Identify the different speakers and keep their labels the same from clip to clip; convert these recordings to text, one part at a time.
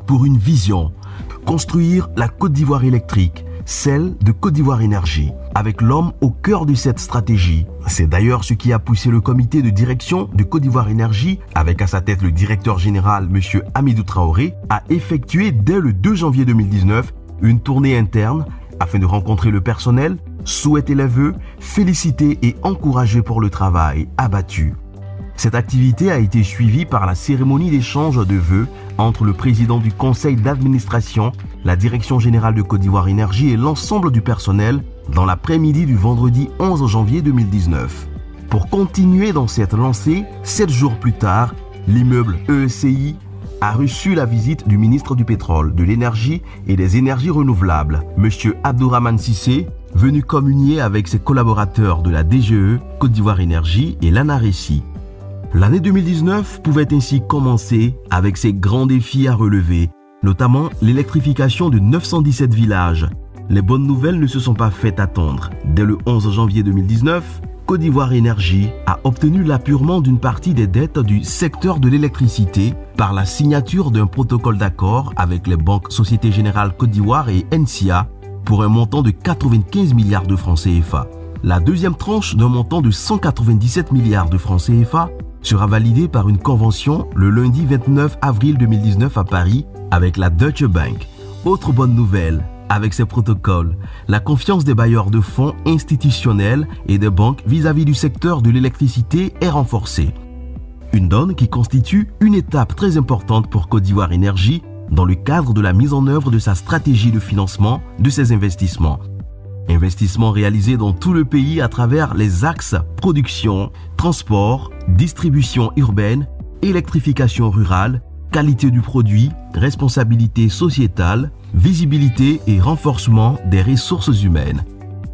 Speaker 1: pour une vision, construire la Côte d'Ivoire électrique, celle de Côte d'Ivoire Énergie, avec l'homme au cœur de cette stratégie. C'est d'ailleurs ce qui a poussé le comité de direction de Côte d'Ivoire Énergie, avec à sa tête le directeur général M. Hamidou Traoré, à effectuer dès le 2 janvier 2019 une tournée interne afin de rencontrer le personnel, souhaiter les vœux, féliciter et encourager pour le travail abattu. Cette activité a été suivie par la cérémonie d'échange de vœux entre le président du conseil d'administration, la direction générale de Côte d'Ivoire Énergie et l'ensemble du personnel dans l'après-midi du vendredi 11 janvier 2019. Pour continuer dans cette lancée, 7 jours plus tard, l'immeuble EECI a reçu la visite du ministre du Pétrole, de l'Énergie et des Énergies renouvelables, M. Abdourahmane Cissé, venu communier avec ses collaborateurs de la DGE, Côte d'Ivoire Énergie et l'ANARECI. L'année 2019 pouvait ainsi commencer avec ses grands défis à relever, notamment l'électrification de 917 villages. Les bonnes nouvelles ne se sont pas faites attendre. Dès le 11 janvier 2019, Côte d'Ivoire Énergie a obtenu l'apurement d'une partie des dettes du secteur de l'électricité par la signature d'un protocole d'accord avec les banques Société Générale Côte d'Ivoire et NCA pour un montant de 95 milliards de francs CFA. La deuxième tranche d'un montant de 197 milliards de francs CFA sera validée par une convention le lundi 29 avril 2019 à Paris avec la Deutsche Bank. Autre bonne nouvelle, avec ces protocoles, la confiance des bailleurs de fonds institutionnels et des banques vis-à-vis du secteur de l'électricité est renforcée. Une donne qui constitue une étape très importante pour Côte d'Ivoire Énergie dans le cadre de la mise en œuvre de sa stratégie de financement de ses investissements. Investissements réalisés dans tout le pays à travers les axes production, transport, distribution urbaine, électrification rurale, qualité du produit, responsabilité sociétale, visibilité et renforcement des ressources humaines.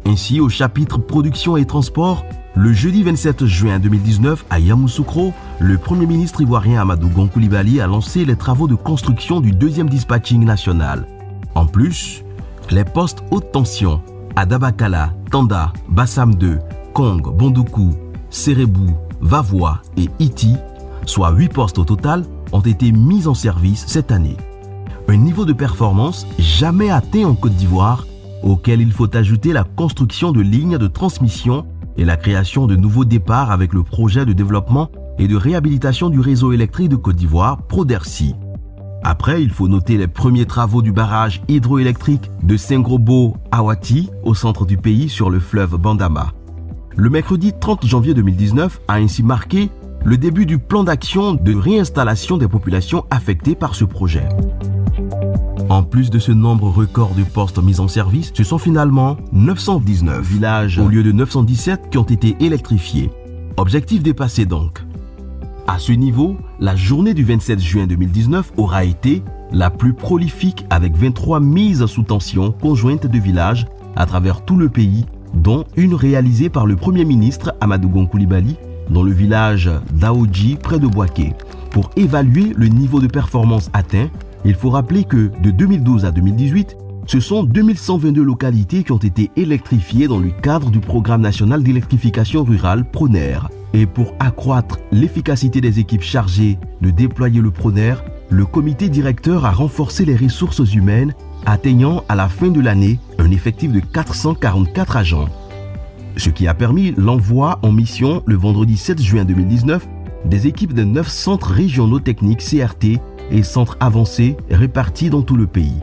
Speaker 1: Ainsi, au chapitre production et transport, le jeudi 27 juin 2019 à Yamoussoukro, le Premier ministre ivoirien Amadou Gon Coulibaly a lancé les travaux de construction du deuxième dispatching national. En plus, les postes haute tension à Dabakala, Tanda, Bassam 2, Kong, Bondoukou, Sérebou, Vavois et Iti, soit 8 postes au total, ont été mis en service cette année. Un niveau de performance jamais atteint en Côte d'Ivoire, auquel il faut ajouter la construction de lignes de transmission et la création de nouveaux départs avec le projet de développement et de réhabilitation du réseau électrique de Côte d'Ivoire, Proderci. Après, il faut noter les premiers travaux du barrage hydroélectrique de Sengrobo-Awati au centre du pays sur le fleuve Bandama. Le mercredi 30 janvier 2019 a ainsi marqué le début du plan d'action de réinstallation des populations affectées par ce projet. En plus de ce nombre record de postes mis en service, ce sont finalement 919 villages au lieu de 917 qui ont été électrifiés. Objectif dépassé donc. À ce niveau, la journée du 27 juin 2019 aura été la plus prolifique avec 23 mises sous tension conjointes de villages à travers tout le pays, dont une réalisée par le Premier ministre Amadou Gon Coulibaly dans le village d'Aoudji près de Bouaké. Pour évaluer le niveau de performance atteint, il faut rappeler que de 2012 à 2018, ce sont 2122 localités qui ont été électrifiées dans le cadre du Programme national d'électrification rurale PRONER. Et pour accroître l'efficacité des équipes chargées de déployer le PRONER, le comité directeur a renforcé les ressources humaines, atteignant à la fin de l'année un effectif de 444 agents. Ce qui a permis l'envoi en mission le vendredi 7 juin 2019 des équipes de 9 centres régionaux techniques CRT et centres avancés répartis dans tout le pays.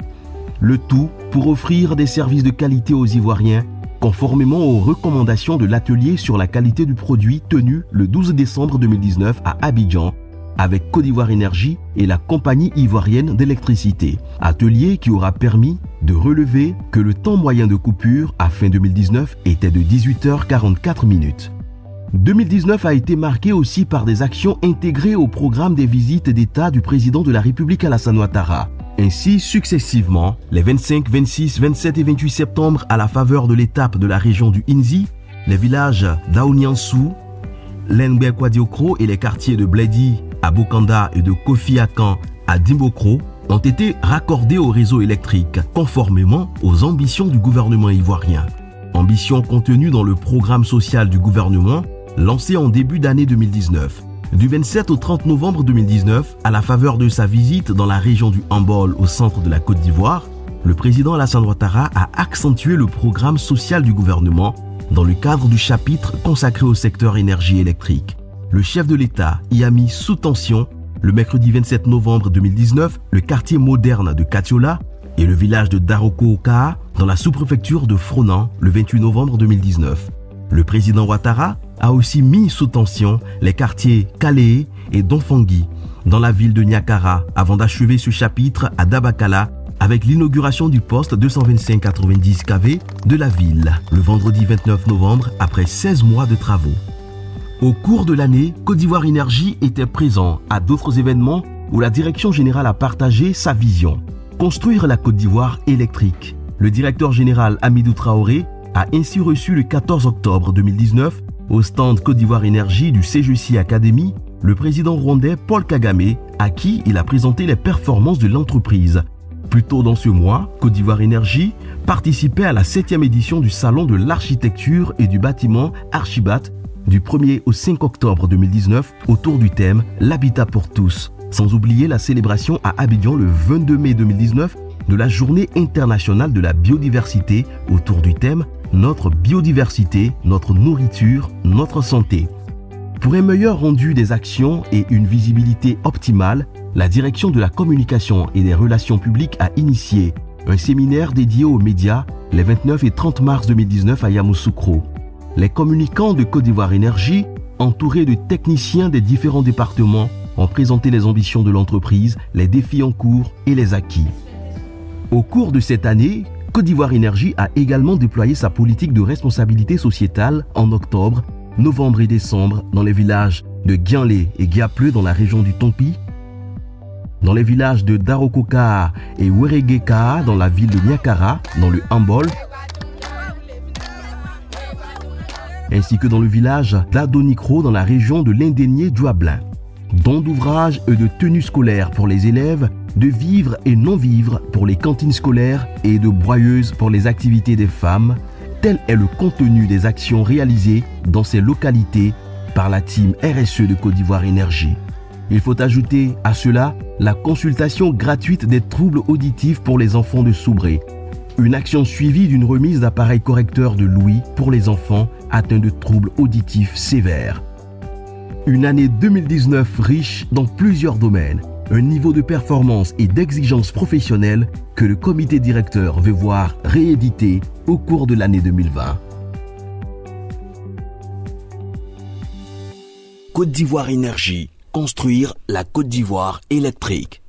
Speaker 1: Le tout pour offrir des services de qualité aux Ivoiriens, conformément aux recommandations de l'atelier sur la qualité du produit tenu le 12 décembre 2019 à Abidjan avec Côte d'Ivoire Énergie et la compagnie ivoirienne d'électricité. Atelier qui aura permis de relever que le temps moyen de coupure à fin 2019 était de 18h44. 2019 a été marqué aussi par des actions intégrées au programme des visites d'État du président de la République Alassane Ouattara. Ainsi, successivement, les 25, 26, 27 et 28 septembre, à la faveur de l'étape de la région du Inzi, les villages d'Aouniansou, Lengbek-Wadiokro et les quartiers de Bledi à Bokanda et de Kofi-Akan à Dimbokro ont été raccordés au réseau électrique, conformément aux ambitions du gouvernement ivoirien. Ambition contenue dans le programme social du gouvernement, lancé en début d'année 2019. Du 27 au 30 novembre 2019, à la faveur de sa visite dans la région du Hambol au centre de la Côte d'Ivoire, le président Alassane Ouattara a accentué le programme social du gouvernement dans le cadre du chapitre consacré au secteur énergie électrique. Le chef de l'État y a mis sous tension, le mercredi 27 novembre 2019, le quartier moderne de Katiola et le village de Daroko-Okaa dans la sous-préfecture de Fronan le 28 novembre 2019. Le président Ouattara a aussi mis sous tension les quartiers Kalé et Donfangui dans la ville de Niakara avant d'achever ce chapitre à Dabakala avec l'inauguration du poste 225-90 kV de la ville le vendredi 29 novembre après 16 mois de travaux. Au cours de l'année, Côte d'Ivoire Énergie était présent à d'autres événements où la direction générale a partagé sa vision. Construire la Côte d'Ivoire électrique. Le directeur général Hamidou Traoré a ainsi reçu le 14 octobre 2019 au stand Côte d'Ivoire Énergie du CGC Academy le président rwandais Paul Kagame à qui il a présenté les performances de l'entreprise. Plus tôt dans ce mois, Côte d'Ivoire Énergie participait à la 7e édition du Salon de l'architecture et du bâtiment Archibat du 1er au 5 octobre 2019 autour du thème « L'habitat pour tous », sans oublier la célébration à Abidjan le 22 mai 2019 de la Journée internationale de la biodiversité autour du thème « Notre biodiversité, notre nourriture, notre santé ». Pour un meilleur rendu des actions et une visibilité optimale, la direction de la communication et des relations publiques a initié un séminaire dédié aux médias les 29 et 30 mars 2019 à Yamoussoukro. Les communicants de Côte d'Ivoire Énergie, entourés de techniciens des différents départements, ont présenté les ambitions de l'entreprise, les défis en cours et les acquis. Au cours de cette année, Côte d'Ivoire Énergie a également déployé sa politique de responsabilité sociétale en octobre, novembre et décembre dans les villages de Guianlé et Guiapleu dans la région du Tompi, dans les villages de Darokoka et Weregeka dans la ville de Niakara dans le Hambol, ainsi que dans le village d'Adonikro dans la région de l'Indénié-Douablin. Dons d'ouvrages et de tenues scolaires pour les élèves, de vivres et non-vivres pour les cantines scolaires et de broyeuses pour les activités des femmes. Tel est le contenu des actions réalisées dans ces localités par la team RSE de Côte d'Ivoire Énergie. Il faut ajouter à cela la consultation gratuite des troubles auditifs pour les enfants de Soubré. Une action suivie d'une remise d'appareils correcteurs de l'ouïe pour les enfants atteints de troubles auditifs sévères. Une année 2019 riche dans plusieurs domaines. Un niveau de performance et d'exigence professionnelle que le comité directeur veut voir réédité au cours de l'année 2020.
Speaker 2: Côte d'Ivoire Énergie. Construire la Côte d'Ivoire électrique.